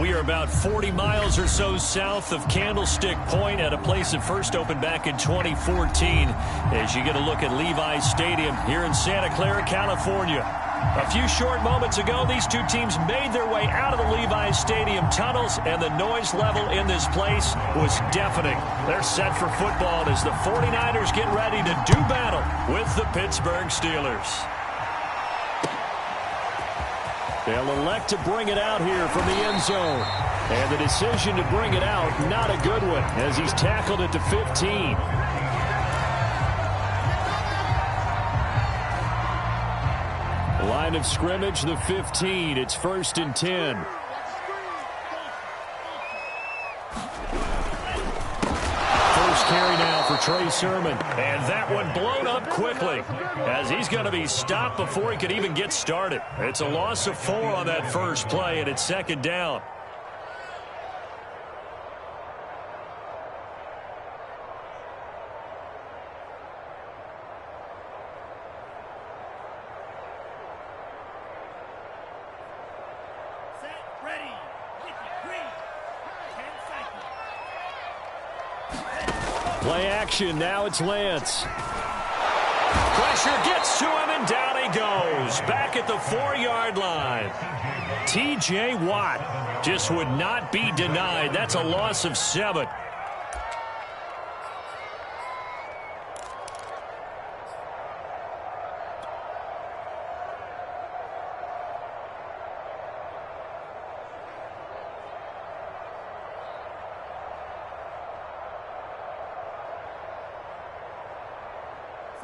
We are about 40 miles or so south of Candlestick Point at a place that first opened back in 2014 as you get a look at Levi's Stadium here in Santa Clara, California. A few short moments ago, these two teams made their way out of the Levi's Stadium tunnels, and the noise level in this place was deafening. They're set for football as the 49ers get ready to do battle with the Pittsburgh Steelers. They'll elect to bring it out here from the end zone. And the decision to bring it out, not a good one, as he's tackled at the 15. Line of scrimmage, the 15. It's 1st and 10. First carry now for Trey Sermon. And that one blown up quickly as he's going to be stopped before he could even get started. It's a loss of 4 on that first play, and it's 2nd down. Play action, now it's Lance. Pressure gets to him, and down he goes. Back at the 4-yard line. T.J. Watt just would not be denied. That's a loss of 7.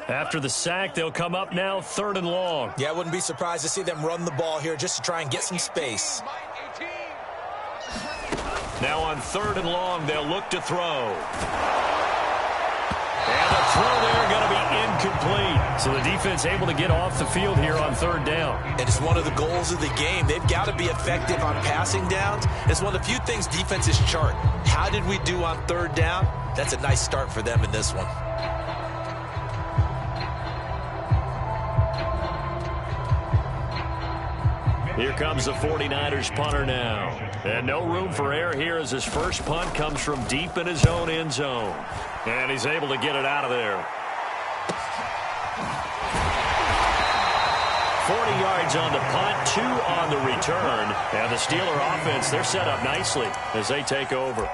After the sack, they'll come up now 3rd and long. Yeah, I wouldn't be surprised to see them run the ball here just to try and get some space. Now on 3rd and long, they'll look to throw. And the throw there going to be incomplete. So the defense able to get off the field here on 3rd down. And it's one of the goals of the game. They've got to be effective on passing downs. It's one of the few things defenses chart. How did we do on 3rd down? That's a nice start for them in this one. Here comes the 49ers punter now. And no room for error here as his first punt comes from deep in his own end zone. And he's able to get it out of there. 40 yards on the punt, 2 on the return. And the Steeler offense, they're set up nicely as they take over.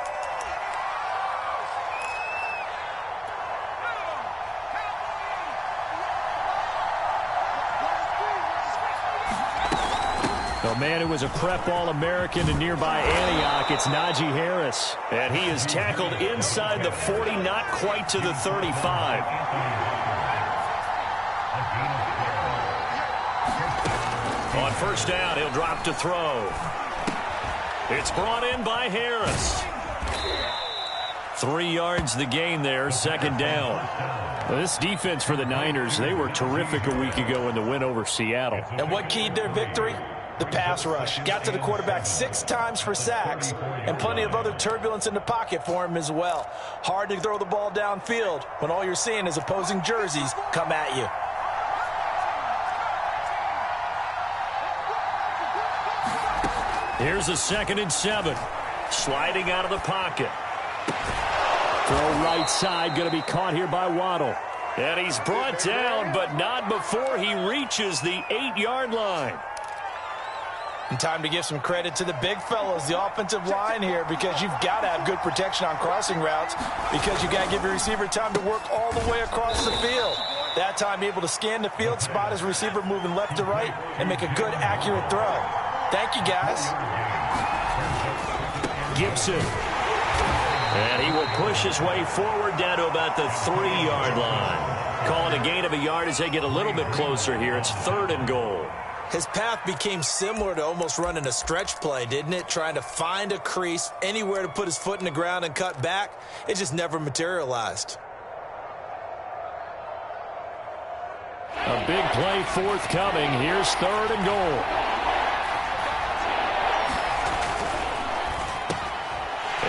A man who was a prep All-American in nearby Antioch, it's Najee Harris. And he is tackled inside the 40, not quite to the 35. On 1st down, he'll drop to throw. It's brought in by Harris. 3 yards the gain there, 2nd down. Well, this defense for the Niners, they were terrific a week ago in the win over Seattle. And what keyed their victory? The pass rush. Got to the quarterback 6 times for sacks, and plenty of other turbulence in the pocket for him as well. Hard to throw the ball downfield when all you're seeing is opposing jerseys come at you. Here's a 2nd and 7. Sliding out of the pocket. Throw right side, going to be caught here by Waddle. And he's brought down, but not before he reaches the 8-yard line. And time to give some credit to the big fellows, the offensive line here, because you've got to have good protection on crossing routes, because you got to give your receiver time to work all the way across the field. That time able to scan the field, spot his receiver moving left to right, and make a good, accurate throw. Thank you, guys. Gibson. And he will push his way forward down to about the 3-yard line. Calling a gain of a yard as they get a little bit closer here. It's 3rd and goal. His path became similar to almost running a stretch play, didn't it? Trying to find a crease, anywhere to put his foot in the ground and cut back. It just never materialized. A big play forthcoming. Here's 3rd and goal.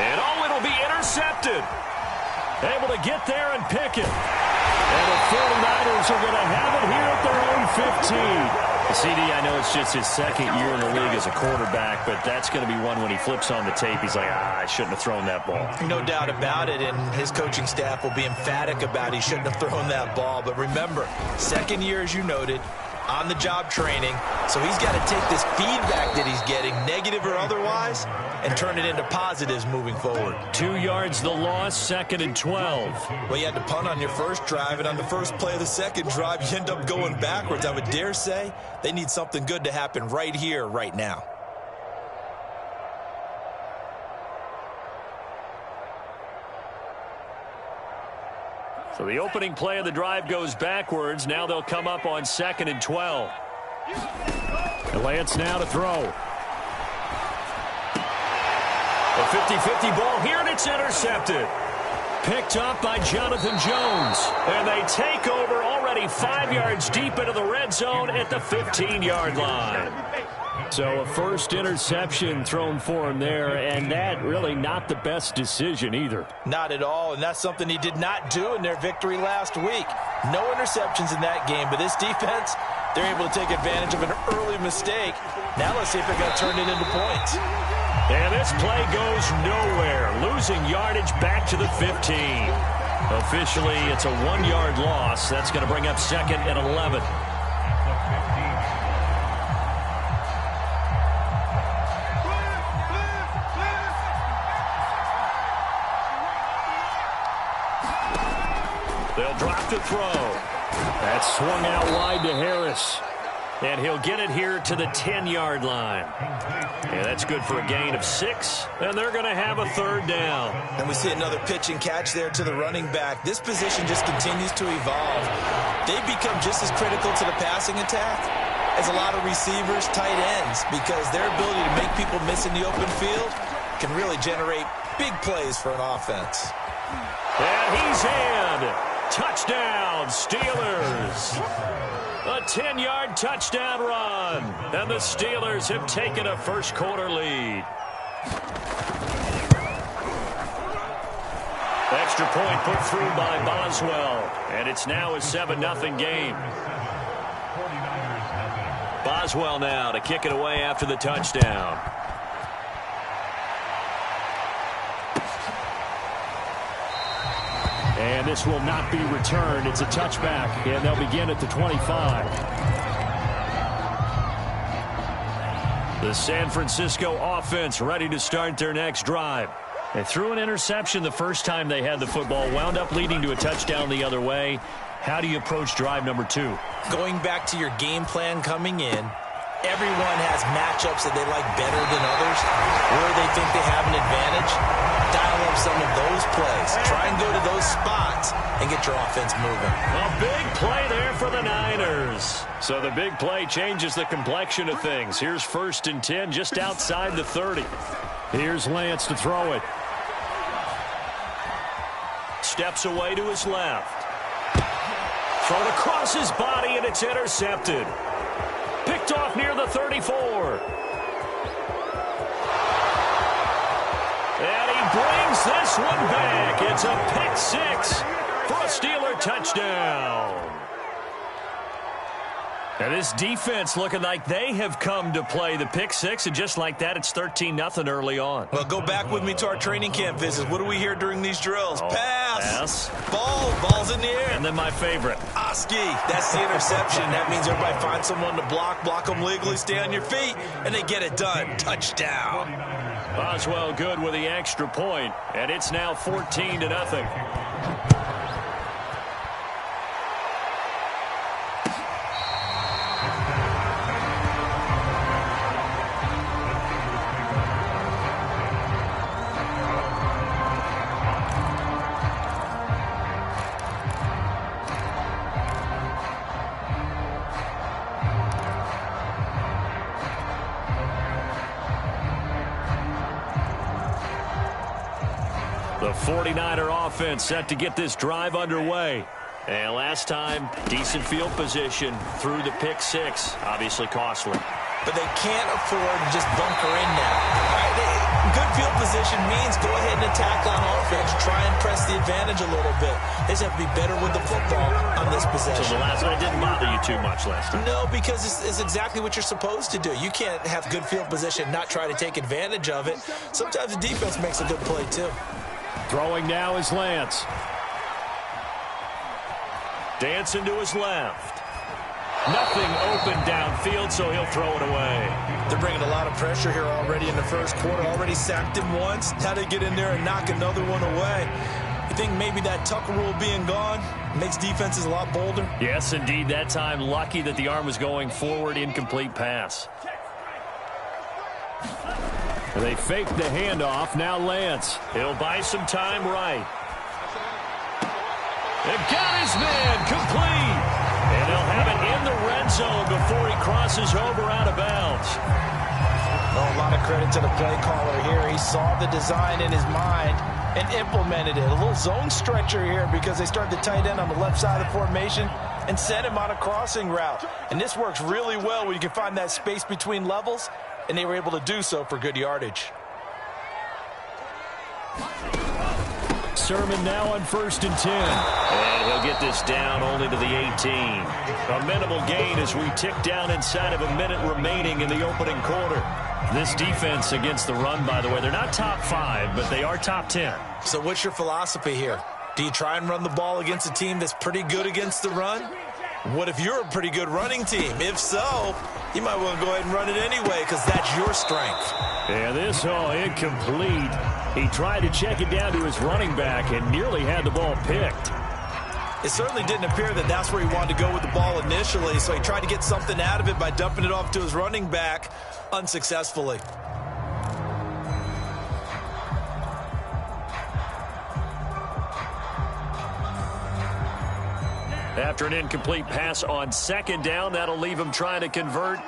And it'll be intercepted. Able to get there and pick it. And the 49ers are going to have it here at their own 15. CD, I know it's just his second year in the league as a quarterback, but that's going to be one when he flips on the tape, he's like, I shouldn't have thrown that ball. No doubt about it, and his coaching staff will be emphatic about he shouldn't have thrown that ball. But remember, second year, as you noted, on-the-job training, so he's got to take this feedback that he's getting, negative or otherwise, and turn it into positives moving forward. 2 yards the loss, 2nd and 12. Well, you had to punt on your first drive, and on the first play of the second drive, you end up going backwards. I would dare say they need something good to happen right here, right now. So the opening play of the drive goes backwards. Now they'll come up on 2nd and 12. Lance now to throw. A 50-50 ball here, and it's intercepted. Picked up by Jonathan Jones. And they take over already 5 yards deep into the red zone at the 15-yard line. So a first interception thrown for him there, and that really not the best decision either. Not at all, and that's something he did not do in their victory last week. No interceptions in that game, but this defense, they're able to take advantage of an early mistake. Now let's see if they're going to turn it into points. And this play goes nowhere, losing yardage back to the 15. Officially, it's a 1-yard loss. That's going to bring up 2nd and 11. They'll drop to throw. That's swung out wide to Harris. And he'll get it here to the 10-yard line. And that's good for a gain of 6. And they're going to have a 3rd down. And we see another pitch and catch there to the running back. This position just continues to evolve. They've become just as critical to the passing attack as a lot of receivers, tight ends, because their ability to make people miss in the open field can really generate big plays for an offense. And he's in. Touchdown, Steelers. A 10-yard touchdown run. And the Steelers have taken a first-quarter lead. Extra point put through by Boswell. And it's now a 7-0 game. Boswell now to kick it away after the touchdown. And this will not be returned. It's a touchback, and they'll begin at the 25. The San Francisco offense ready to start their next drive. They threw an interception the first time they had the football, wound up leading to a touchdown the other way. How do you approach drive number 2? Going back to your game plan coming in, everyone has matchups that they like better than others, where they think they have an advantage. Dial up some of those plays. Try and go to those spots and get your offense moving. A big play there for the Niners. So the big play changes the complexion of things. Here's 1st and 10 just outside the 30. Here's Lance to throw it. Steps away to his left. Thrown across his body, and it's intercepted. Picked off near the 34. And he brings this one back. It's a pick 6 for a Steeler touchdown. And this defense looking like they have come to play the pick 6, and just like that, it's 13-0 early on. Well, go back with me to our training camp visits. What do we hear during these drills? Pass. Ball's in the air. And then my favorite. Oski. That's the interception. That means everybody finds someone to block them legally, stay on your feet, and they get it done. Touchdown. Boswell good with the extra point, and it's now 14-0. The 49er offense set to get this drive underway. And last time, decent field position through the pick 6. Obviously costly. but they can't afford to just bunker in now. All right, good field position means go ahead and attack on offense. Try and press the advantage a little bit. They just have to be better with the football on this possession. So the last one didn't bother you too much last time? No, because it's exactly what you're supposed to do. You can't have good field position, not try to take advantage of it. Sometimes the defense makes a good play, too. Throwing now is Lance. Dancing to his left. Nothing open downfield, so he'll throw it away. They're bringing a lot of pressure here already in the first quarter. Already sacked him once. Now they get in there and knock another one away. You think maybe that Tucker rule being gone makes defenses a lot bolder? Yes, indeed. That time, lucky that the arm was going forward. Incomplete pass. They fake the handoff. Now Lance. He'll buy some time right. They've got his man complete. And they'll have it in the red zone before he crosses over out of bounds. Well, a lot of credit to the play caller here. He saw the design in his mind and implemented it. A little zone stretcher here because they started the tight end on the left side of the formation and sent him on a crossing route. And this works really well where you can find that space between levels, and they were able to do so for good yardage. Sermon now on 1st and 10. And he'll get this down only to the 18. A minimal gain as we tick down inside of a minute remaining in the opening quarter. This defense against the run, by the way, they're not top 5, but they are top 10. So what's your philosophy here? Do you try and run the ball against a team that's pretty good against the run? What if you're a pretty good running team? If so, you might want to go ahead and run it anyway because that's your strength. Yeah, this all incomplete. He tried to check it down to his running back and nearly had the ball picked. It certainly didn't appear that that's where he wanted to go with the ball initially, so he tried to get something out of it by dumping it off to his running back unsuccessfully. After an incomplete pass on 2nd down, that'll leave him trying to convert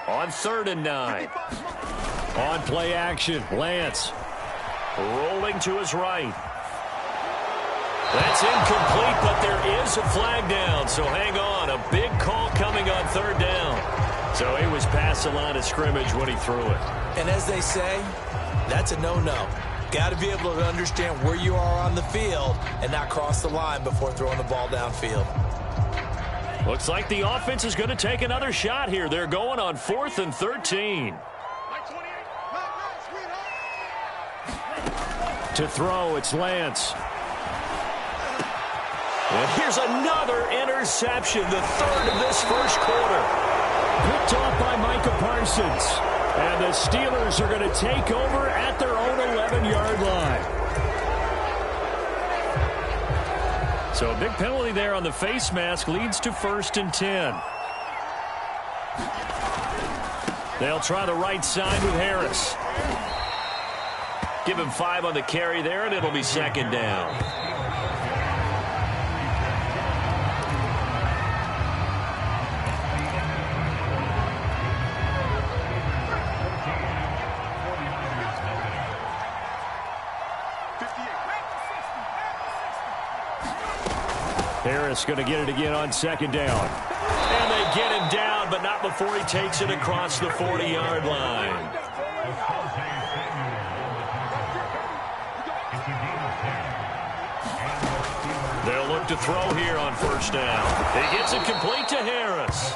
on 3rd and 9. On play action, Lance rolling to his right. That's incomplete, but there is a flag down, so hang on. A big call coming on 3rd down. So he was past the line of scrimmage when he threw it. And as they say, that's a no-no. Got to be able to understand where you are on the field and not cross the line before throwing the ball downfield. Looks like the offense is going to take another shot here. They're going on 4th and 13. To throw, it's Lance. And here's another interception, the 3rd of this first quarter. Picked off by Micah Parsons. And the Steelers are going to take over at their own 11-yard line. So a big penalty there on the face mask leads to 1st and 10. They'll try the right side with Harris. Give him 5 on the carry there, and it'll be 2nd down. Harris going to get it again on 2nd down. And they get him down, but not before he takes it across the 40-yard line. They'll look to throw here on 1st down. He gets it complete to Harris.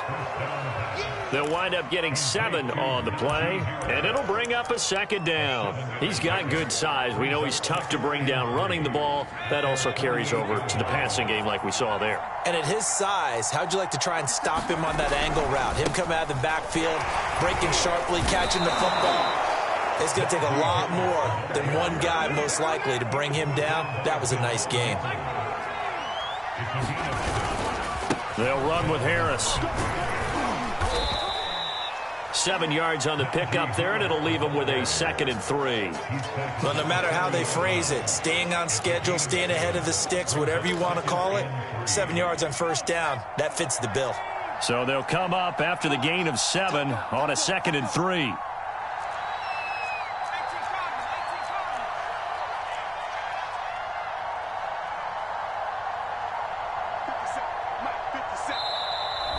They'll wind up getting 7 on the play, and it'll bring up a 2nd down. He's got good size. We know he's tough to bring down running the ball. That also carries over to the passing game like we saw there. And at his size, how'd you like to try and stop him on that angle route? Him coming out of the backfield, breaking sharply, catching the football. It's going to take a lot more than one guy, most likely, to bring him down. That was a nice game. They'll run with Harris. 7 yards on the pickup there, and it'll leave them with a 2nd and 3. Well, no matter how they phrase it, staying on schedule, staying ahead of the sticks, whatever you want to call it, 7 yards on 1st down, that fits the bill. So they'll come up after the gain of 7 on a 2nd and 3.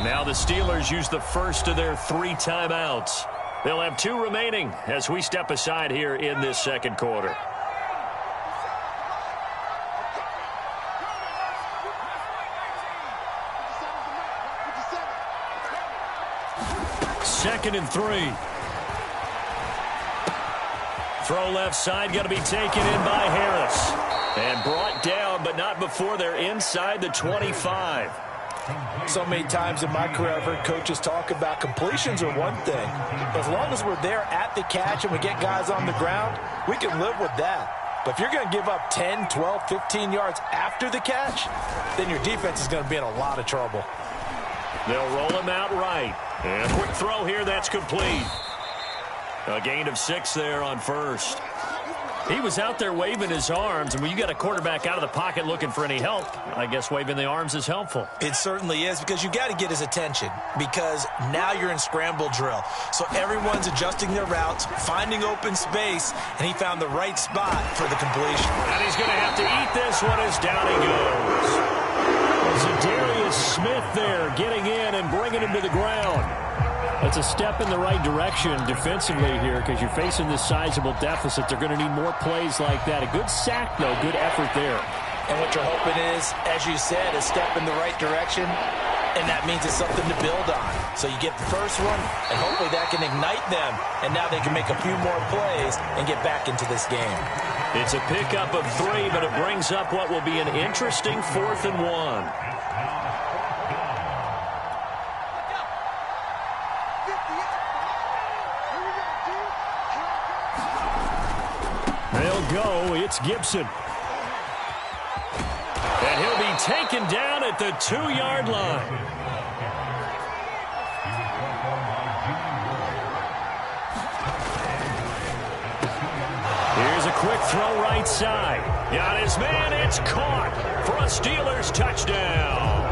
Now the Steelers use the first of their 3 timeouts. They'll have 2 remaining as we step aside here in this second quarter. Second and 3. Throw left side, going to be taken in by Harris. And brought down, but not before they're inside the 25. So many times in my career, I've heard coaches talk about completions are one thing. As long as we're there at the catch and we get guys on the ground, we can live with that. But if you're going to give up 10, 12, 15 yards after the catch, then your defense is going to be in a lot of trouble. They'll roll him out right. And a quick throw here, that's complete. A gain of 6 there on first. He was out there waving his arms, and when you got a quarterback out of the pocket looking for any help, I guess waving the arms is helpful. It certainly is, because you got to get his attention, because now you're in scramble drill. So everyone's adjusting their routes, finding open space, and he found the right spot for the completion. And he's going to have to eat this one as down he goes. Zadarius Smith there getting in and bringing him to the ground. That's a step in the right direction defensively here, because you're facing this sizable deficit. They're going to need more plays like that. A good sack, though. Good effort there. And what you're hoping is, as you said, a step in the right direction, and that means it's something to build on. So you get the first one, and hopefully that can ignite them, and now they can make a few more plays and get back into this game. It's a pickup of 3, but it brings up what will be an interesting 4th and 1. They'll go. It's Gibson. And he'll be taken down at the 2-yard line. Here's a quick throw right side. Got his man. It's caught for a Steelers touchdown.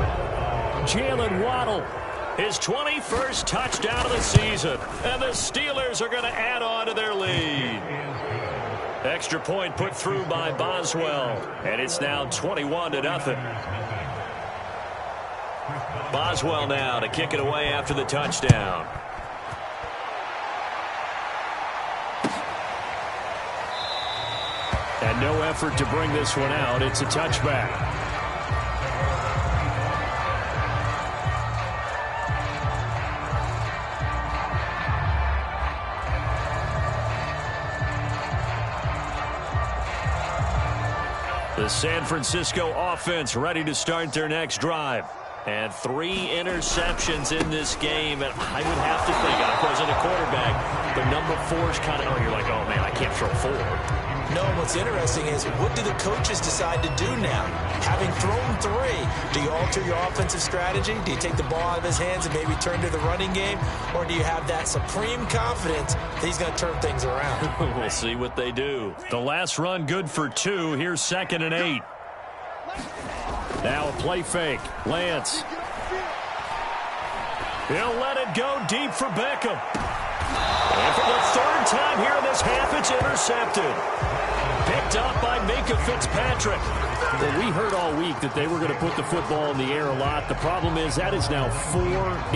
Jalen Waddle, his 21st touchdown of the season. And the Steelers are going to add on to their lead. Extra point put through by Boswell. And it's now 21-0. Boswell now to kick it away after the touchdown. And no effort to bring this one out. It's a touchback. The San Francisco offense ready to start their next drive. And 3 interceptions in this game. And I would have to think, I wasn't a quarterback, but number 4 is kind of, you're like, oh, man, I can't throw 4. No, what's interesting is, what do the coaches decide to do now? Having thrown 3, do you alter your offensive strategy? Do you take the ball out of his hands and maybe turn to the running game? Or do you have that supreme confidence that he's going to turn things around? We'll see what they do. The last run good for 2. Here's 2nd and 8. Now a play fake. Lance. He'll let it go deep for Beckham. And for the 3rd time here in this half, it's intercepted. Picked up by Minka Fitzpatrick. Well, we heard all week that they were going to put the football in the air a lot. The problem is that is now 4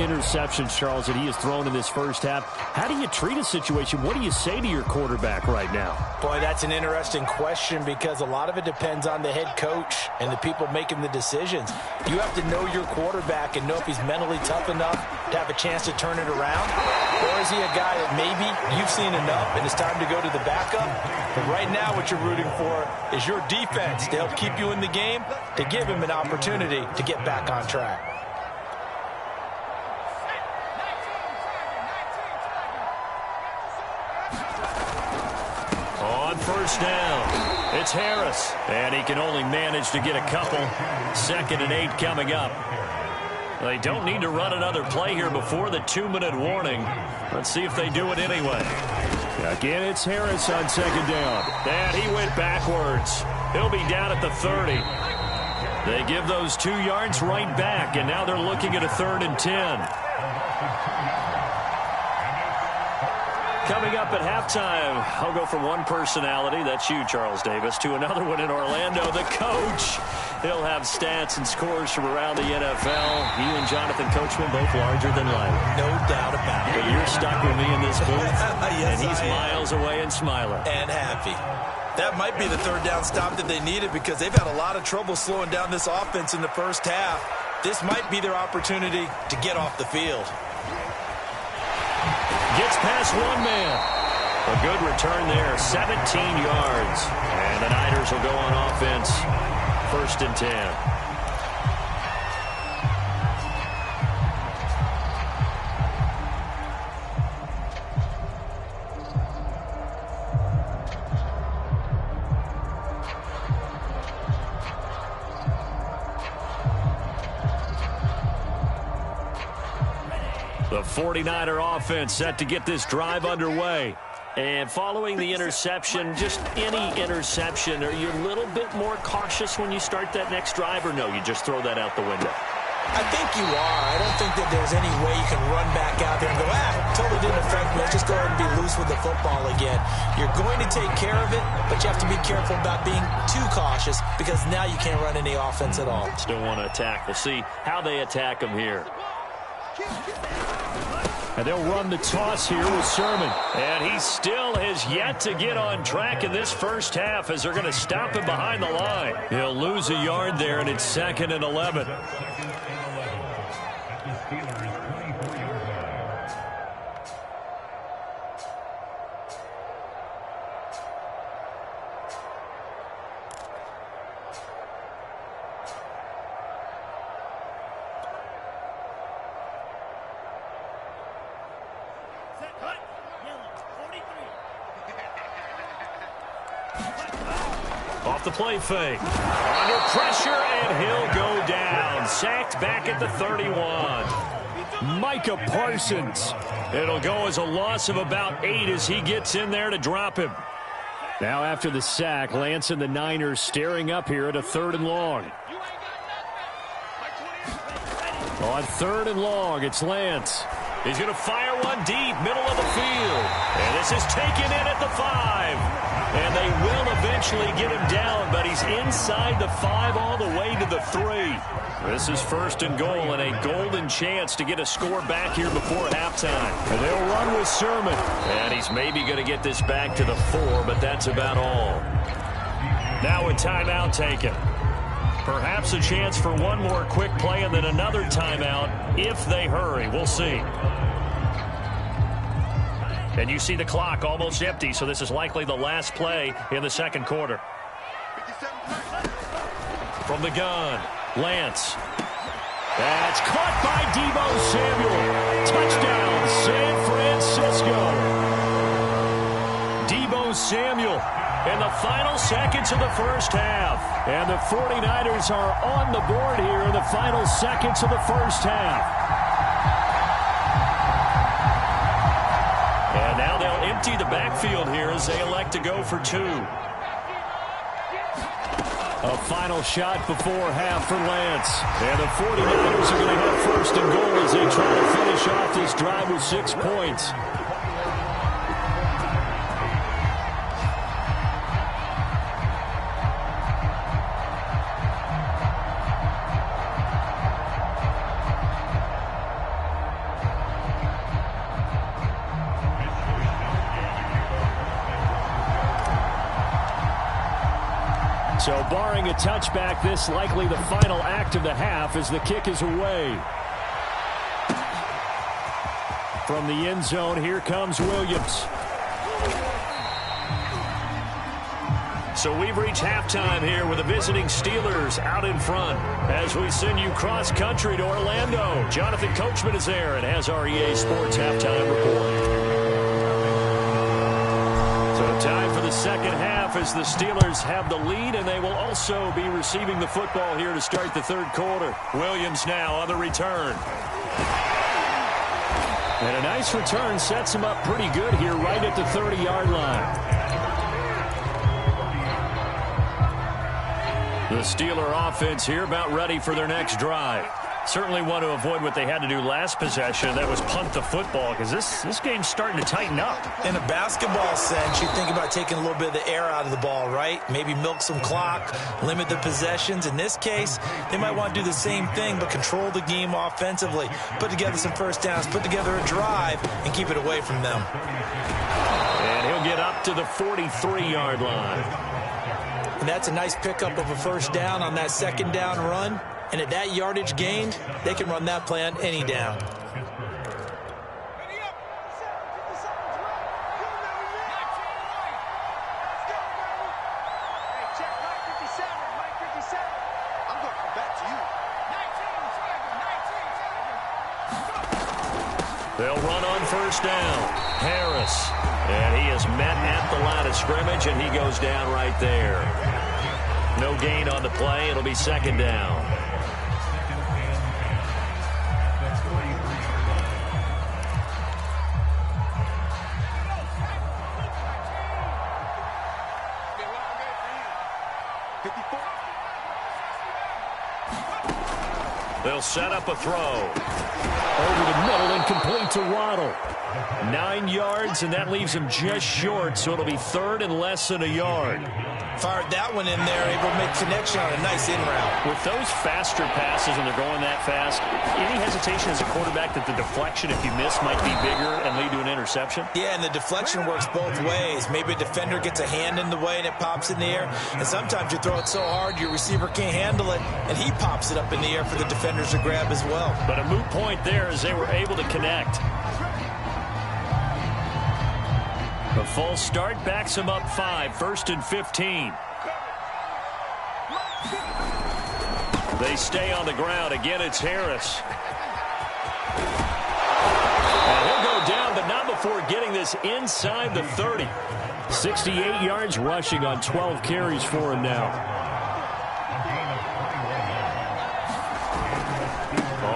interceptions, Charles, that he has thrown in this first half. How do you treat a situation? What do you say to your quarterback right now? Boy, that's an interesting question, because a lot of it depends on the head coach and the people making the decisions. You have to know your quarterback and know if he's mentally tough enough to have a chance to turn it around. Or is he a guy that maybe you've seen enough and it's time to go to the backup? But right now what you're rooting for is your defense to help keep you in the game, to give him an opportunity to get back on track. On first down, it's Harris. And he can only manage to get a couple. 2nd and 8 coming up. They don't need to run another play here before the 2-minute warning. Let's see if they do it anyway. Again, it's Harris on 2nd down. And he went backwards. He'll be down at the 30. They give those 2 yards right back, and now they're looking at a 3rd and 10. Coming up at halftime, I'll go from one personality, that's you, Charles Davis, to another one in Orlando, the coach. He'll have stats and scores from around the NFL. He and Jonathan Coachman both larger than life. No doubt about it. But you're stuck with me in this booth, Yes, and he's miles away and smiling. And happy. That might be the third down stop that they needed because they've had a lot of trouble slowing down this offense in the first half. This might be their opportunity to get off the field. Gets past one man. A good return there, 17 yards. And the Niners will go on offense, 1st and 10. The 49er offense set to get this drive underway. And following the interception, just any interception, are you a little bit more cautious when you start that next drive, or no, you just throw that out the window? I think you are. I don't think that there's any way you can run back out there and go, totally didn't affect me. Let's just go ahead and be loose with the football again. You're going to take care of it, but you have to be careful about being too cautious because now you can't run any offense at all. Still want to attack. We'll see how they attack them here. And they'll run the toss here with Sermon. And he still has yet to get on track in this first half as they're going to stop him behind the line. He'll lose a yard there, and it's 2nd and 11. Off the play fake. Under pressure, and he'll go down. Sacked back at the 31. Micah Parsons. It'll go as a loss of about 8 as he gets in there to drop him. Now after the sack, Lance and the Niners staring up here at a 3rd and long. On 3rd and long, it's Lance. He's going to fire one deep, middle of the field. And this is taken in at the 5. And they will eventually get him down, but he's inside the 5 all the way to the 3. This is 1st and goal and a golden chance to get a score back here before halftime. And they'll run with Sermon. And he's maybe going to get this back to the 4, but that's about all. Now a timeout taken. Perhaps a chance for one more quick play and then another timeout if they hurry. We'll see. And you see the clock almost empty, so this is likely the last play in the 2nd quarter. From the gun, Lance. That's caught by Deebo Samuel. Touchdown, San Francisco. Deebo Samuel in the final seconds of the first half. And the 49ers are on the board here in the final seconds of the first half. And now they'll empty the backfield here as they elect to go for 2. A final shot before half for Lance. And the 49ers are going to have 1st and goal as they try to finish off this drive with 6 points. So barring a touchback, this likely the final act of the half as the kick is away. From the end zone, here comes Williams. So we've reached halftime here with the visiting Steelers out in front. As we send you cross-country to Orlando, Jonathan Coachman is there and has our EA Sports halftime report. So time for the second half as the Steelers have the lead, and they will also be receiving the football here to start the 3rd quarter. Williams now on the return. And a nice return sets him up pretty good here right at the 30-yard line. The Steeler offense here about ready for their next drive. Certainly want to avoid what they had to do last possession. That was punt the football, because this game's starting to tighten up. In a basketball sense, you think about taking a little bit of the air out of the ball, right? Maybe milk some clock, limit the possessions. In this case, they might want to do the same thing, but control the game offensively. Put together some first downs, put together a drive, and keep it away from them. And he'll get up to the 43-yard line. And that's a nice pickup of a first down on that second down run. And at that yardage gained, they can run that play on any down. They'll run on first down. Harris. And he is met at the line of scrimmage, and he goes down right there. No gain on the play. It'll be second down. They'll set up a throw. Over the middle and complete to Waddle. 9 yards, and that leaves him just short, so it'll be third and less than a yard. Fired that one in there, able to make connection on a nice in route. With those faster passes when they're going that fast, any hesitation as a quarterback that the deflection, if you miss, might be bigger and lead to an interception? Yeah, and the deflection works both ways. Maybe a defender gets a hand in the way and it pops in the air, and sometimes you throw it so hard your receiver can't handle it, and he pops it up in the air for the defenders to grab as well. But a moot point there as they were able to connect. The false start backs him up 5, first and 15. They stay on the ground. Again, it's Harris. And he'll go down, but not before getting this inside the 30. 68 yards rushing on 12 carries for him now.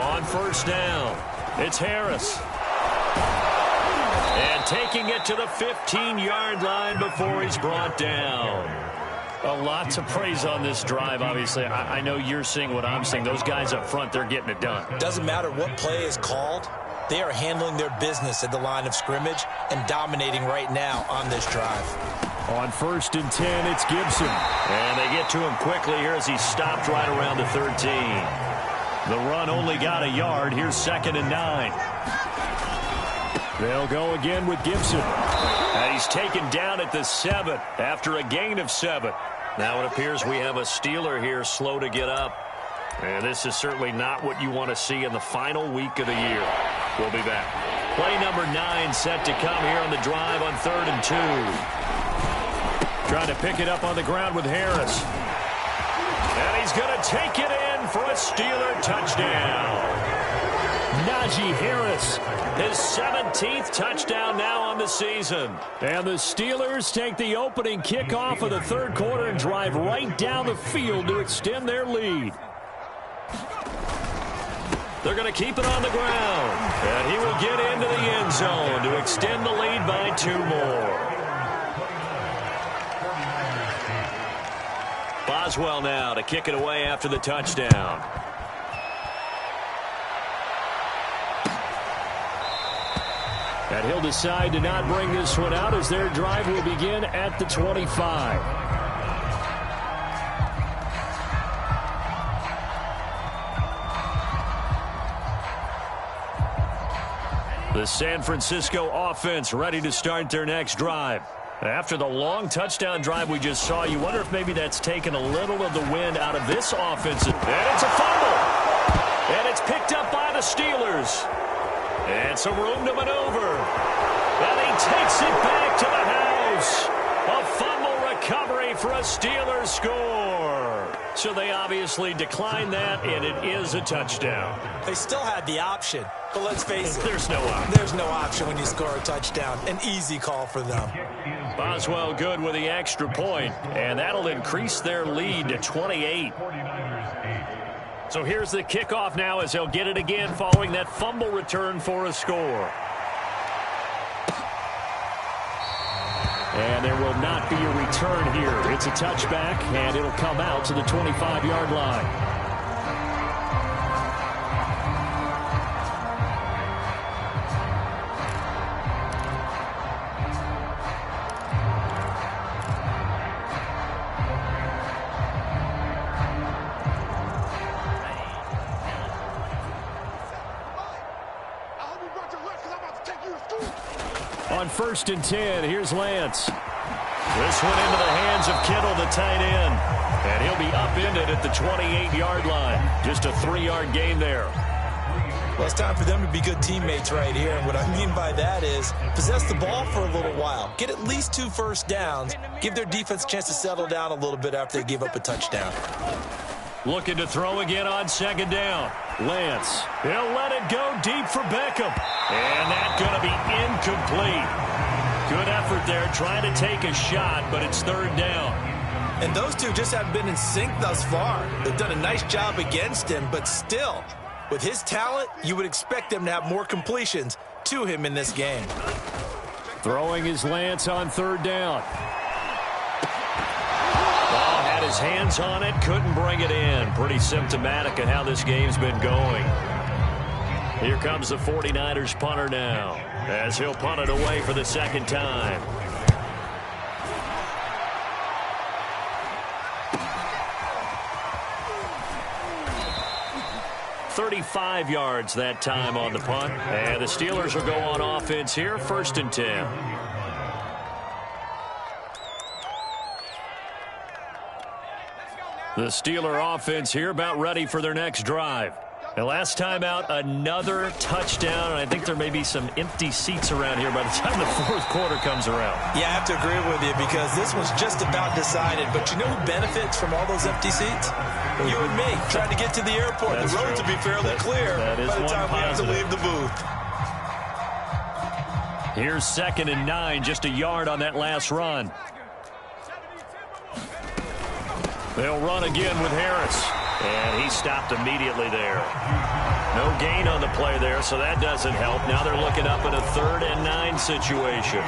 On first down, it's Harris. And taking it to the 15-yard line before he's brought down. A lot to praise on this drive, obviously. I know you're seeing what I'm seeing. Those guys up front, they're getting it done. Doesn't matter what play is called. They are handling their business at the line of scrimmage and dominating right now on this drive. On first and 10, it's Gibson. And they get to him quickly here as he stopped right around the 13. The run only got a yard. Here's second and 9. They'll go again with Gibson. And he's taken down at the 7 after a gain of 7. Now it appears we have a Steeler here slow to get up. And this is certainly not what you want to see in the final week of the year. We'll be back. Play number 9 set to come here on the drive on 3rd and 2. Trying to pick it up on the ground with Harris. And he's going to take it in for a Steeler touchdown. Najee Harris, his 17th touchdown now on the season. And the Steelers take the opening kickoff of the third quarter and drive right down the field to extend their lead. They're going to keep it on the ground. And he will get into the end zone to extend the lead by 2 more. Boswell now to kick it away after the touchdown. And he'll decide to not bring this one out as their drive will begin at the 25. The San Francisco offense ready to start their next drive. After the long touchdown drive we just saw, you wonder if maybe that's taken a little of the wind out of this offense. And it's a fumble. And it's picked up by the Steelers. And some room to maneuver. And he takes it back to the house. A fumble recovery for a Steelers score. So they obviously declined that, and it is a touchdown. They still had the option, but let's face it. There's no option. There's no option when you score a touchdown. An easy call for them. Boswell good with the extra point, and that'll increase their lead to 28. So here's the kickoff now as they'll get it again following that fumble return for a score. And there will not be a return here. It's a touchback, and it'll come out to the 25-yard line. On 1st and 10, here's Lance. This one into the hands of Kittle, the tight end. And he'll be upended at the 28-yard line. Just a 3-yard gain there. Well, it's time for them to be good teammates right here. And what I mean by that is possess the ball for a little while. Get at least 2 first downs. Give their defense a chance to settle down a little bit after they give up a touchdown. Looking to throw again on 2nd down. Lance. He'll let it go deep for Beckham. And that's going to be incomplete. Good effort there trying to take a shot, but it's 3rd down. And those two just haven't been in sync thus far. They've done a nice job against him, but still, with his talent, you would expect them to have more completions to him in this game. Throwing is Lance on 3rd down. Ball had his hands on it, couldn't bring it in. Pretty symptomatic of how this game's been going. Here comes the 49ers punter now, as he'll punt it away for the 2nd time. 35 yards that time on the punt. And the Steelers will go on offense here, 1st and 10. The Steeler offense here about ready for their next drive. And last time out, another touchdown. And I think there may be some empty seats around here by the time the 4th quarter comes around. Yeah, I have to agree with you because this one's just about decided. But you know who benefits from all those empty seats? You and me, trying to get to the airport. The roads will be fairly clear by the time we have to leave the booth. Here's 2nd and 9, just a yard on that last run. They'll run again with Harris. And he stopped immediately there. No gain on the play there, so that doesn't help. Now they're looking up in a 3rd and 9 situation.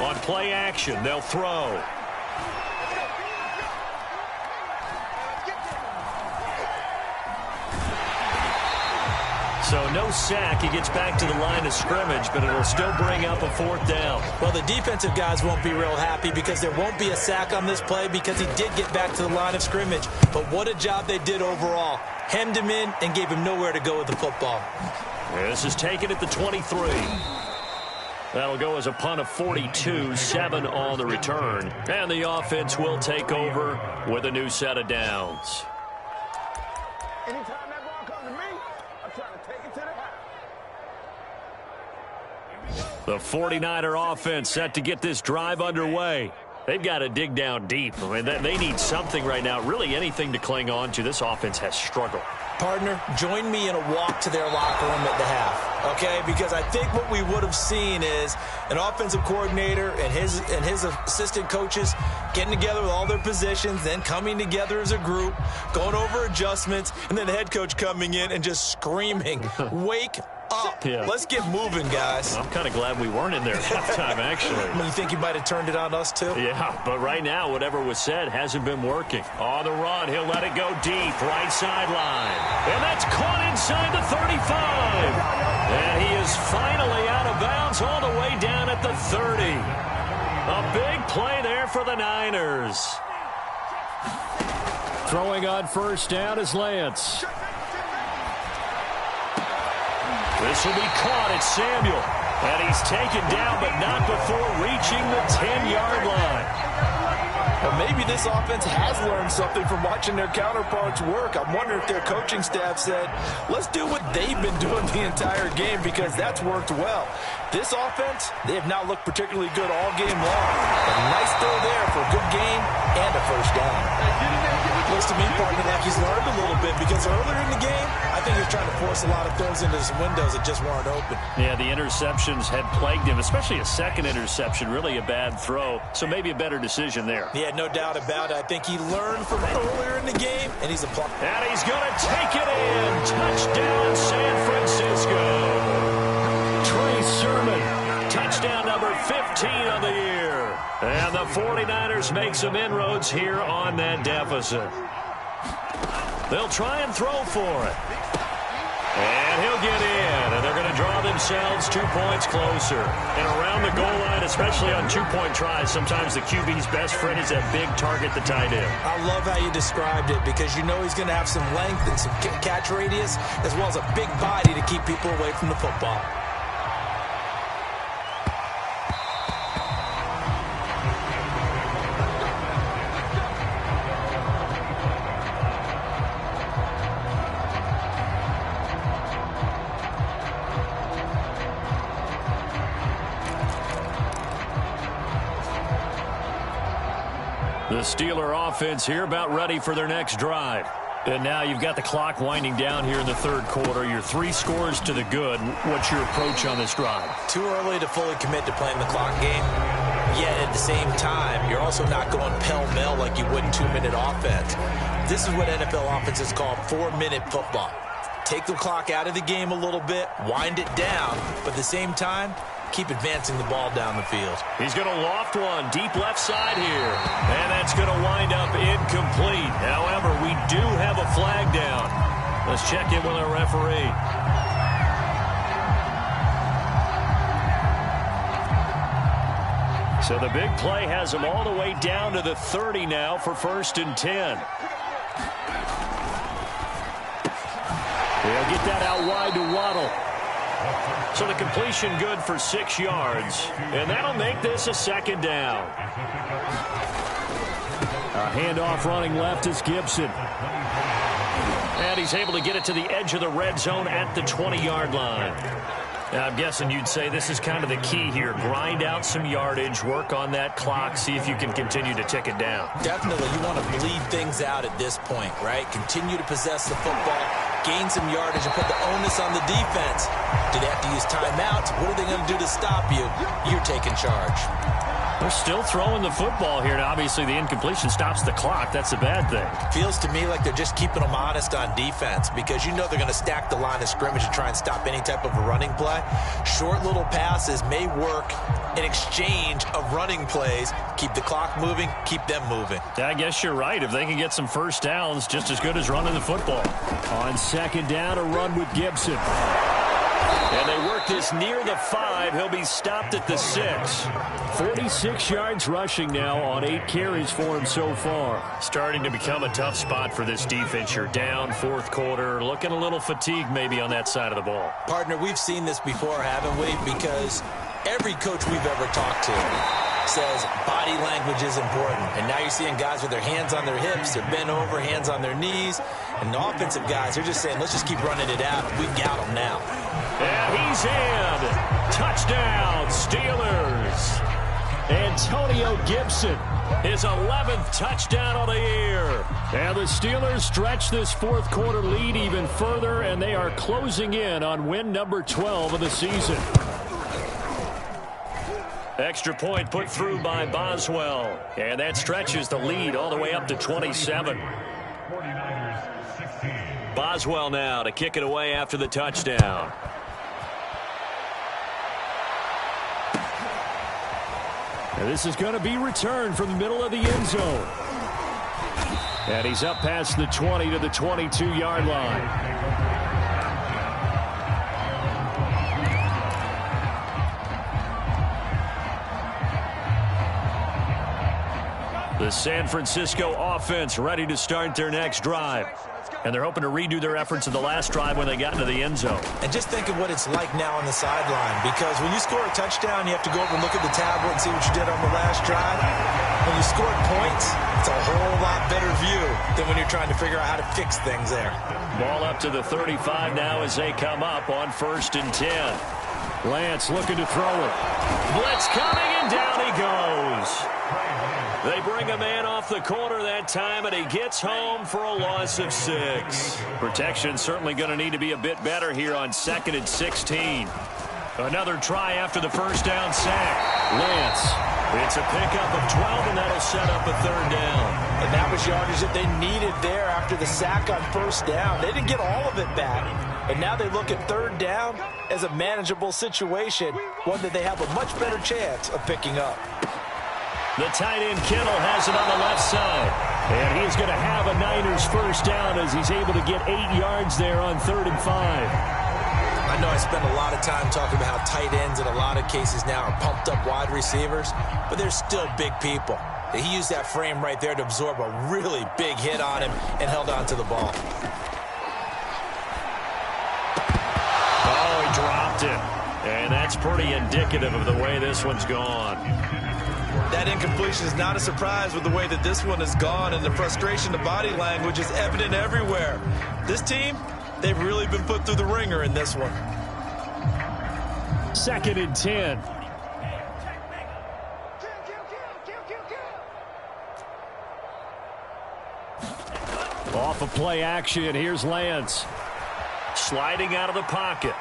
On play action, they'll throw. So no sack. He gets back to the line of scrimmage, but it'll still bring up a 4th down. Well, the defensive guys won't be real happy because there won't be a sack on this play because he did get back to the line of scrimmage. But what a job they did overall. Hemmed him in and gave him nowhere to go with the football. This is taken at the 23. That'll go as a punt of 42, 7 on the return. And the offense will take over with a new set of downs. Anytime that ball comes to me, I'm trying to take it to the house. The 49er offense set to get this drive underway. They've got to dig down deep. I mean, they need something right now, really anything to cling on to. This offense has struggled. Partner, join me in a walk to their locker room at the half, okay? Because I think what we would have seen is an offensive coordinator and his assistant coaches getting together with all their positions, then coming together as a group, going over adjustments, and then the head coach coming in and just screaming, wake up. Yeah. Let's get moving, guys. I'm kind of glad we weren't in there at halftime, actually. You think you might have turned it on us, too? Yeah, but right now, whatever was said hasn't been working. On the run, he'll let it go deep, right sideline. And that's caught inside the 35. And he is finally out of bounds all the way down at the 30. A big play there for the Niners. Throwing on 1st down is Lance. This will be caught at Samuel. And he's taken down, but not before reaching the 10-yard line. Well, maybe this offense has learned something from watching their counterparts work. I'm wondering if their coaching staff said, let's do what they've been doing the entire game because that's worked well. This offense, they have not looked particularly good all game long. A nice throw there for a good game and a 1st down. Looks to me, partner, like he's learned a little bit because earlier in the game, I think he was trying to force a lot of throws into some windows that just weren't open. Yeah, the interceptions had plagued him, especially a 2nd interception, really a bad throw. So maybe a better decision there. Yeah, no doubt about it. I think he learned from earlier in the game, and he's applying. And he's going to take it in. Touchdown, San Francisco. Trey Sermon, touchdown number 15 of the year. And the 49ers make some inroads here on that deficit. They'll try and throw for it. And he'll get in, and they're going to draw themselves 2 points closer. And around the goal line, especially on two-point tries, sometimes the QB's best friend is that big target, the tight end. I love how you described it because you know he's going to have some length and some catch radius as well as a big body to keep people away from the football. The Steeler offense here about ready for their next drive. And now you've got the clock winding down here in the third quarter. You're 3 scores to the good. What's your approach on this drive? Too early to fully commit to playing the clock game. Yet at the same time, you're also not going pell-mell like you would in 2-minute offense. This is what NFL offenses call 4-minute football. Take the clock out of the game a little bit, wind it down, but at the same time, keep advancing the ball down the field. He's going to loft one deep left side here. And that's going to wind up incomplete. However, we do have a flag down. Let's check in with our referee. So the big play has him all the way down to the 30 now for 1st and 10. They'll get that out wide to Waddle. So the completion good for 6 yards. And that'll make this a 2nd down. A handoff running left is Gibson. And he's able to get it to the edge of the red zone at the 20-yard line. Now, I'm guessing you'd say this is kind of the key here. Grind out some yardage, work on that clock, see if you can continue to tick it down. Definitely, you want to bleed things out at this point, right? Continue to possess the football, gain some yardage, and put the onus on the defense. Do they have to use timeouts? What are they going to do to stop you? You're taking charge. They're still throwing the football here. Now, obviously, the incompletion stops the clock. That's a bad thing. Feels to me like they're just keeping them honest on defense because you know they're going to stack the line of scrimmage and try and stop any type of a running play. Short little passes may work in exchange of running plays. Keep the clock moving, keep them moving. I guess you're right. If they can get some first downs, just as good as running the football. On 2nd down, a run with Gibson. And they work this near the 5. He'll be stopped at the 6. 46 yards rushing now on 8 carries for him so far. Starting to become a tough spot for this defense. You're down 4th quarter. Looking a little fatigued maybe on that side of the ball. Partner, we've seen this before, haven't we? Because every coach we've ever talked to says body language is important. And now you're seeing guys with their hands on their hips, they're bent over, hands on their knees. And the offensive guys, they're just saying, let's just keep running it out. We've got them now. And he's in. Touchdown, Steelers. Antonio Gibson, his 11th touchdown of the year. And the Steelers stretch this 4th quarter lead even further, and they are closing in on win number 12 of the season. Extra point put through by Boswell. And that stretches the lead all the way up to 27. Boswell now to kick it away after the touchdown. And this is going to be returned from the middle of the end zone. And he's up past the 20 to the 22-yard line. The San Francisco offense ready to start their next drive. And they're hoping to redo their efforts in the last drive when they got into the end zone. And just think of what it's like now on the sideline. Because when you score a touchdown, you have to go over and look at the tablet and see what you did on the last drive. When you scored points, it's a whole lot better view than when you're trying to figure out how to fix things there. Ball up to the 35 now as they come up on 1st and 10. Lance looking to throw it. Blitz coming, and down he goes. They bring a man off the corner that time, and he gets home for a loss of 6. Protection certainly going to need to be a bit better here on 2nd and 16. Another try after the first down sack. Lance, it's a pickup of 12, and that'll set up a 3rd down. And that was yardage that they needed there after the sack on 1st down. They didn't get all of it back. And now they look at 3rd down as a manageable situation, one that they have a much better chance of picking up. The tight end Kittle has it on the left side. And he's going to have a Niners first down as he's able to get 8 yards there on 3rd and 5. I know I spend a lot of time talking about how tight ends in a lot of cases now are pumped up wide receivers, but they're still big people. He used that frame right there to absorb a really big hit on him and held on to the ball. Oh, he dropped it. And that's pretty indicative of the way this one's gone. That incompletion is not a surprise with the way that this one has gone, and the frustration, the body language is evident everywhere. This team, they've really been put through the ringer in this one. 2nd and 10. Off of play action, here's Lance. Sliding out of the pocket.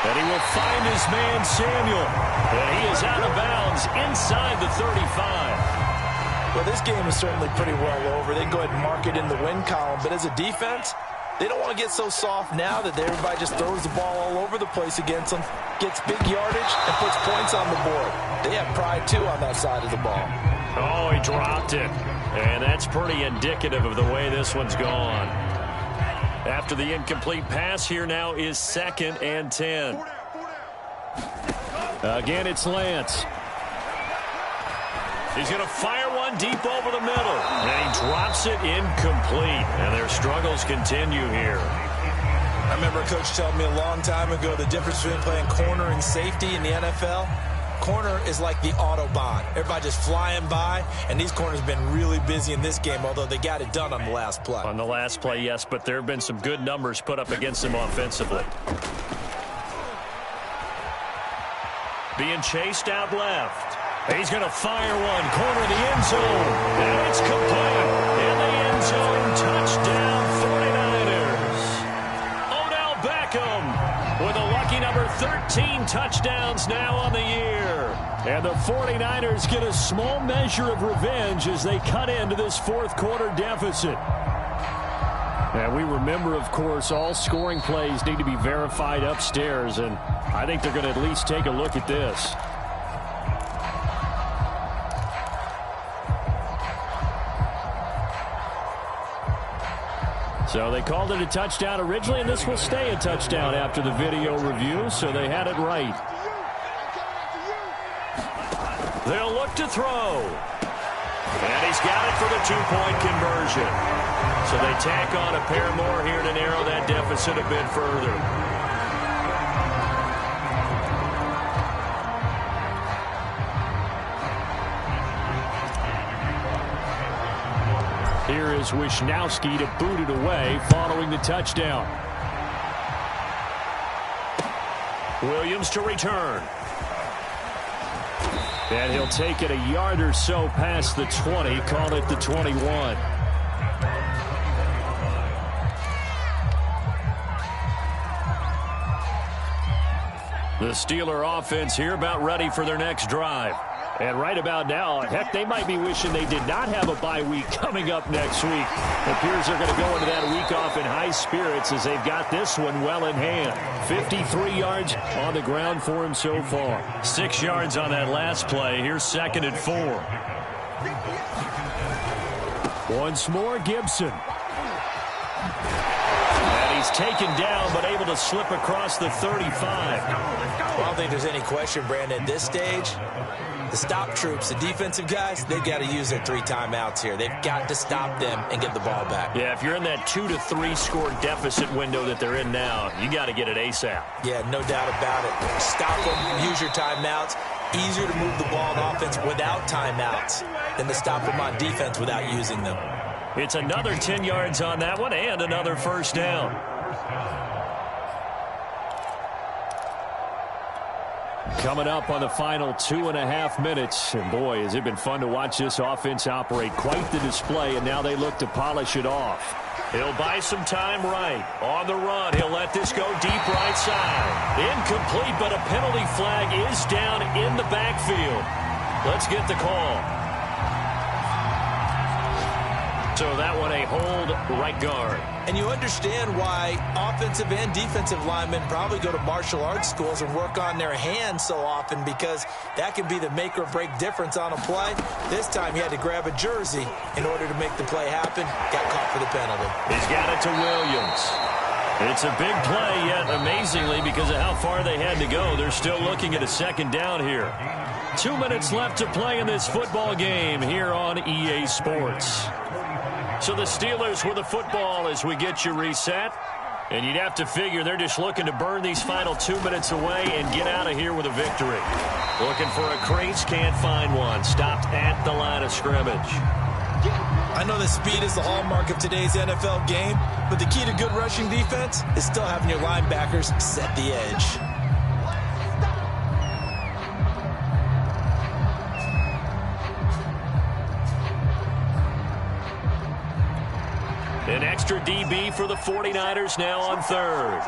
And he will find his man, Samuel. And he is out of bounds inside the 35. Well, this game is certainly pretty well over. They can go ahead and mark it in the win column. But as a defense, they don't want to get so soft now that everybody just throws the ball all over the place against them, gets big yardage, and puts points on the board. They have pride, too, on that side of the ball. Oh, he dropped it. And that's pretty indicative of the way this one's gone. After the incomplete pass, here now is 2nd and 10. Again, it's Lance. He's going to fire one deep over the middle. And he drops it incomplete. And their struggles continue here. I remember a coach telling me a long time ago the difference between playing corner and safety in the NFL. Corner is like the Autobahn. Everybody just flying by, and these corners have been really busy in this game, although they got it done on the last play. On the last play, yes, but there have been some good numbers put up against them offensively. Being chased out left. He's going to fire one, corner of the end zone, and it's complete. In the end zone, touchdown 49ers. Odell Beckham with a lucky number 13 touchdowns now on the year. And the 49ers get a small measure of revenge as they cut into this fourth quarter deficit. And we remember, of course, all scoring plays need to be verified upstairs, and I think they're going to at least take a look at this. So they called it a touchdown originally, and this will stay a touchdown after the video review, so they had it right. They'll look to throw. And he's got it for the two-point conversion. So they tack on a pair more here to narrow that deficit a bit further. Here is Wisnowski to boot it away following the touchdown. Williams to return. And he'll take it a yard or so past the 20, call it the 21. The Steeler offense here about ready for their next drive. And right about now, heck, they might be wishing they did not have a bye week coming up next week. It appears they're going to go into that week off in high spirits as they've got this one well in hand. 53 yards on the ground for him so far. 6 yards on that last play. Here's 2nd and 4. Once more, Gibson. And he's taken down, but able to slip across the 35. I don't think there's any question, Brandon, at this stage. The stop troops, the defensive guys, they've got to use their 3 timeouts here. They've got to stop them and get the ball back. Yeah, if you're in that 2 to 3 score deficit window that they're in now, you got to get it ASAP. Yeah, no doubt about it. Stop them, use your timeouts. Easier to move the ball on offense without timeouts than to stop them on defense without using them. It's another 10 yards on that one and another first down. Coming up on the final 2.5 minutes. And boy, has it been fun to watch this offense operate. Quite the display, and now they look to polish it off. He'll buy some time right. On the run, he'll let this go deep right side. Incomplete, but a penalty flag is down in the backfield. Let's get the call. So that one a hold right guard. And you understand why offensive and defensive linemen probably go to martial arts schools and work on their hands so often, because that can be the make or break difference on a play. This time he had to grab a jersey in order to make the play happen. Got caught for the penalty. He's got it to Williams. It's a big play, yet amazingly, because of how far they had to go, they're still looking at a second down here. 2 minutes left to play in this football game here on EA Sports. So the Steelers with the football as we get you reset. And you'd have to figure they're just looking to burn these final 2 minutes away and get out of here with a victory. Looking for a crease, can't find one. Stopped at the line of scrimmage. I know that speed is the hallmark of today's NFL game, but the key to good rushing defense is still having your linebackers set the edge. An extra DB for the 49ers now on third.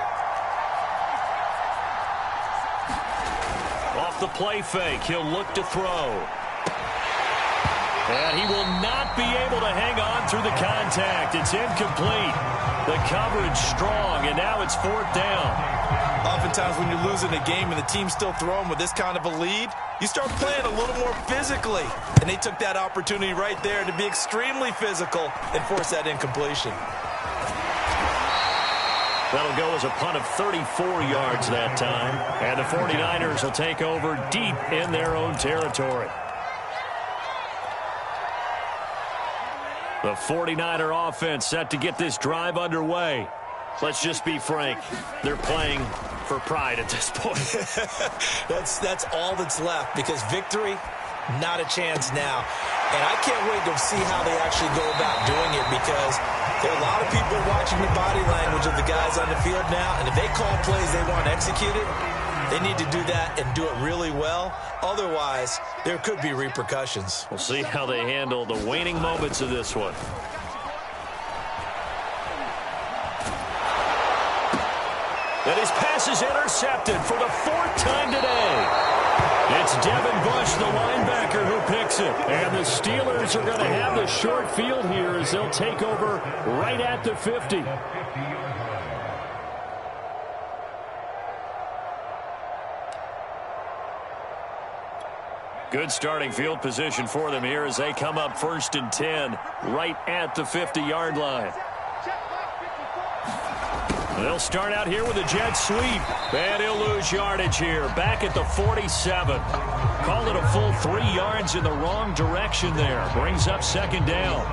Off the play fake, he'll look to throw. And he will not be able to hang on through the contact. It's incomplete. The coverage strong, and now it's fourth down. Oftentimes when you're losing a game and the team's still throwing with this kind of a lead, you start playing a little more physically. And they took that opportunity right there to be extremely physical and force that incompletion. That'll go as a punt of 34 yards that time. And the 49ers will take over deep in their own territory. The 49er offense set to get this drive underway. Let's just be frank. They're playing for pride at this point. That's all that's left, because victory, not a chance now. And I can't wait to see how they actually go about doing it, because there are a lot of people watching the body language of the guys on the field now, and if they call plays they want executed, they need to do that and do it really well. Otherwise, there could be repercussions. We'll see how they handle the waning moments of this one. And his pass is intercepted for the fourth time today. It's Devin Bush, the linebacker, who picks it. And the Steelers are going to have the short field here as they'll take over right at the 50. Good starting field position for them here as they come up 1st and 10 right at the 50-yard line. They'll start out here with a jet sweep, and he'll lose yardage here. Back at the 47. Called it a full 3 yards in the wrong direction there. Brings up second down.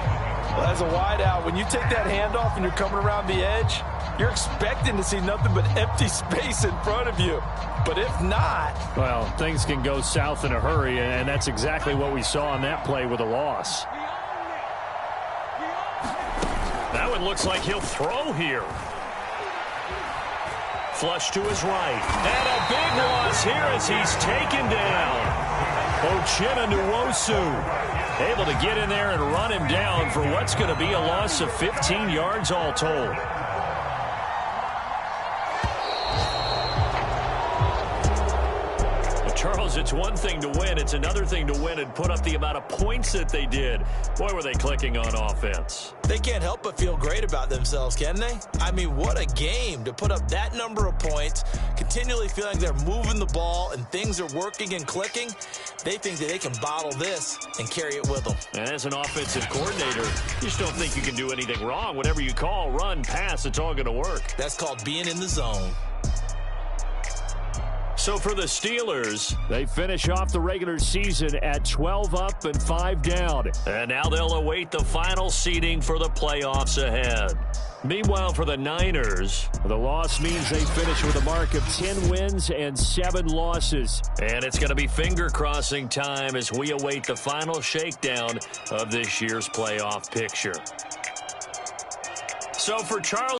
Well, as a wideout, when you take that handoff and you're coming around the edge, you're expecting to see nothing but empty space in front of you. But if not... well, things can go south in a hurry, and that's exactly what we saw on that play with a loss. That one looks like he'll throw here. Flush to his right. And a big loss here as he's taken down. Uchenna Nwosu able to get in there and run him down for what's going to be a loss of 15 yards all told. Charles, it's one thing to win. It's another thing to win and put up the amount of points that they did. Boy, were they clicking on offense. They can't help but feel great about themselves, can they? I mean, what a game to put up that number of points, continually feeling they're moving the ball and things are working and clicking. They think that they can bottle this and carry it with them. And as an offensive coordinator, you just don't think you can do anything wrong. Whatever you call, run, pass, it's all going to work. That's called being in the zone. So for the Steelers, they finish off the regular season at 12 up and 5 down. And now they'll await the final seeding for the playoffs ahead. Meanwhile, for the Niners, the loss means they finish with a mark of 10 wins and 7 losses. And it's going to be finger-crossing time as we await the final shakedown of this year's playoff picture. So for Charles